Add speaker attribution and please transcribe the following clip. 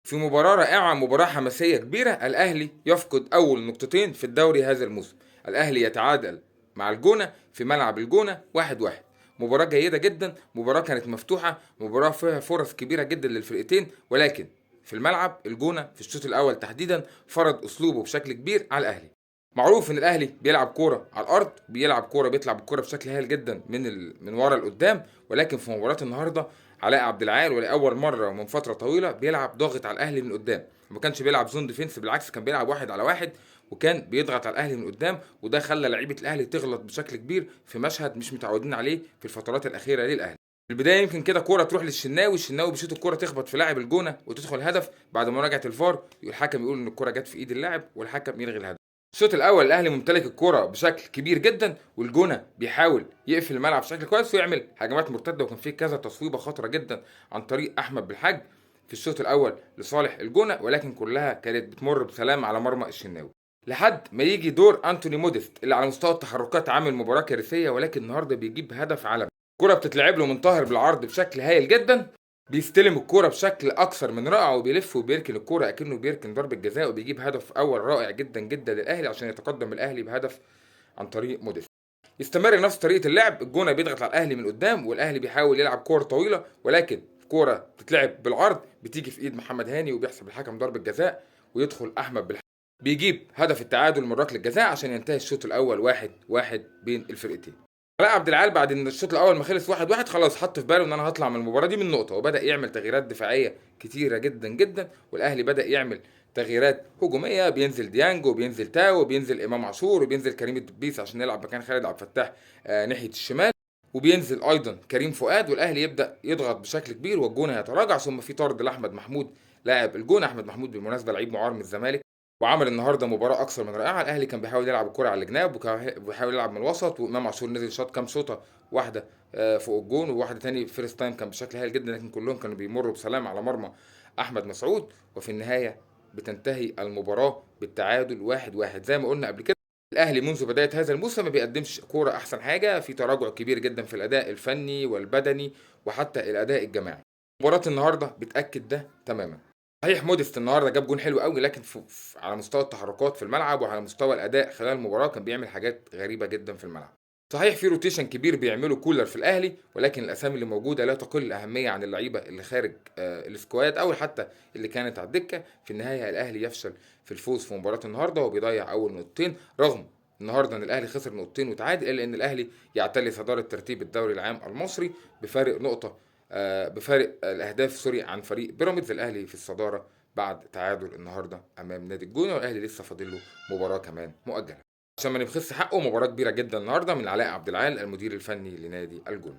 Speaker 1: في مباراة رائعة، مباراة حماسية كبيرة، الأهلي يفقد أول نقطتين في الدوري هذا الموسم. الأهلي يتعادل مع الجونة في ملعب الجونة 1-1. مباراة جيدة جدا، مباراة كانت مفتوحة، مباراة فيها فرص كبيرة جدا للفرقتين، ولكن في الملعب الجونة في الشوط الأول تحديدا فرض أسلوبه بشكل كبير على الأهلي. معروف ان الاهلي بيلعب كوره على الارض، بيلعب كوره، بيطلع بالكوره بشكل هايل جدا من ورا لقدام، ولكن في مباراه النهارده علاء عبد العال ولاول مره من فتره طويله بيلعب ضاغط على الاهلي من قدام. ما كانش بيلعب زون ديفينس، بالعكس كان بيلعب واحد على واحد، وكان بيضغط على الاهلي من قدام، وده خلى لعيبه الاهلي تغلط بشكل كبير في مشهد مش متعودين عليه في الفترات الاخيره للاهلي. في البدايه يمكن كده كوره تروح للشناوي، الشناوي بيشوط الكوره تخبط في لاعب الجونه وتدخل هدف. بعد مراجعه الفار الحكم يقول ان الكوره جت في ايد اللاعب والحكم يلغي الهدف. الشوط الاول الاهلي ممتلك الكرة بشكل كبير جدا، والجونه بيحاول يقفل الملعب بشكل كويس ويعمل هجمات مرتده، وكان فيه كذا تصويبه خطره جدا عن طريق احمد بالحاج في الشوط الاول لصالح الجونه، ولكن كلها كانت بتمر بسلام على مرمى الشناوي. لحد ما يجي دور انتوني موديست اللي على مستوى التحركات عامل مباراه كارثيه، ولكن النهارده بيجيب هدف عالمي. الكرة بتتلعب له من طاهر بالعرض بشكل هايل جدا، بيستلم الكرة بشكل اكثر من رائع وبيلف وبيركن الكرة اكنه بيركن ضربة جزاء، وبيجيب هدف اول رائع جدا جدا للاهلي عشان يتقدم الاهلي بهدف عن طريق موديست. يستمر نفس طريقة اللعب، الجونة بيضغط على الاهلي من قدام، والاهلي بيحاول يلعب كورة طويلة، ولكن كورة تتلعب بالعرض بتيجي في ايد محمد هاني وبيحسب الحكم ضربة جزاء، ويدخل احمد بالحكم بيجيب هدف التعادل من ركله الجزاء عشان ينتهي الشوط الاول 1-1 بين الفرقتين. علاء عبد العال بعد ان الشوط الاول ما خلص 1-1 خلاص حط في باله ان انا هطلع من المباراه دي من نقطه، وبدا يعمل تغييرات دفاعيه كتيره جدا جدا، والاهلي بدا يعمل تغييرات هجوميه، بينزل ديانج وبينزل تاو وبينزل امام عاشور وبينزل كريم الدبيس عشان يلعب مكان خالد عبد الفتاح ناحيه الشمال، وبينزل ايضا كريم فؤاد، والاهلي يبدا يضغط بشكل كبير والجونه يتراجع. ثم في طرد لاحمد محمود لاعب الجونه، احمد محمود بالمناسبه لعيب معار من الزمالك، وعمل النهارده مباراه اكثر من رائعه. الاهلي كان بيحاول يلعب الكره على الجناب وبيحاول يلعب من الوسط، وامام عاشور نزل شاط كام شوطه، واحده فوق الجون وواحده تاني فيرست تايم كان بشكل هايل جدا، لكن كلهم كانوا بيمروا بسلام على مرمى احمد مسعود. وفي النهايه بتنتهي المباراه بالتعادل 1-1. زي ما قلنا قبل كده الاهلي منذ بدايه هذا الموسم ما بيقدمش كوره احسن حاجه، في تراجع كبير جدا في الاداء الفني والبدني وحتى الاداء الجماعي. مباراه النهارده بتاكد ده تماما. صحيح موديست النهارده جاب جون حلو قوي، لكن على مستوى التحركات في الملعب وعلى مستوى الاداء خلال المباراه كان بيعمل حاجات غريبه جدا في الملعب. صحيح في روتيشن كبير بيعمله كولر في الاهلي، ولكن الاسامي اللي موجوده لا تقل اهميه عن اللعيبه اللي خارج السكواد او حتى اللي كانت على الدكه. في النهايه الاهلي يفشل في الفوز في مباراه النهارده وبيضيع اول نقطتين، رغم النهارده ان الاهلي خسر نقطتين وتعادل، الا ان الاهلي يعتلي صداره ترتيب الدوري العام المصري بفارق نقطه، بفارق الاهداف سوري عن فريق بيراميدز. الاهلي في الصداره بعد تعادل النهارده امام نادي الجونه، والاهلي لسه فاضل له مباراه كمان مؤجله. عشان ما نبخس حقه، مباراه كبيره جدا النهارده من علاء عبد العال المدير الفني لنادي الجونه.